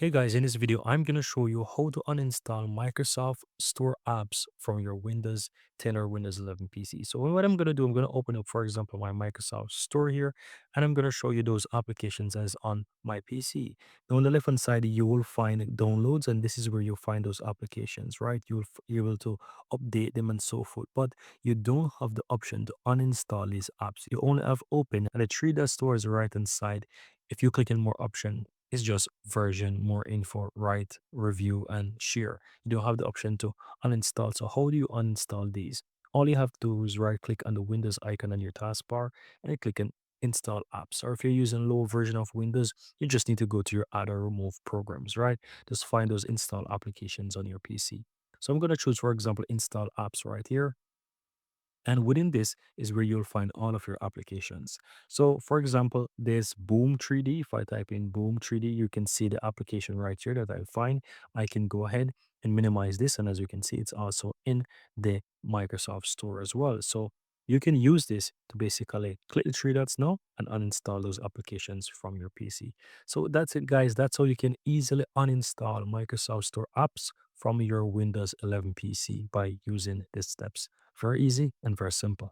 Hey guys, in this video, I'm going to show you how to uninstall Microsoft Store apps from your Windows 10 or Windows 11 PC. So what I'm going to do, I'm going to open up, for example, my Microsoft Store here, and I'm going to show you those applications as on my PC. Now, on the left-hand side, you will find downloads, and this is where you'll find those applications, right? You'll be able to update them and so forth, but you don't have the option to uninstall these apps. You only have open, and the three dot stores right-hand side. If you click in more option, it's just version, more info, write, review, and share. You don't have the option to uninstall. So how do you uninstall these? All you have to do is right click on the Windows icon on your taskbar and you click on install apps. Or if you're using low version of Windows, you just need to go to your add or remove programs, right? Just find those install applications on your PC. So I'm going to choose, for example, install apps right here. And within this is where you'll find all of your applications. So for example, there's Boom 3D. If I type in Boom 3D, you can see the application right here that I'll find. I can go ahead and minimize this. And as you can see, it's also in the Microsoft Store as well. So you can use this to basically click the three dots now and uninstall those applications from your PC. So that's it, guys. That's how you can easily uninstall Microsoft Store apps from your Windows 11 PC by using these steps. Very easy and very simple.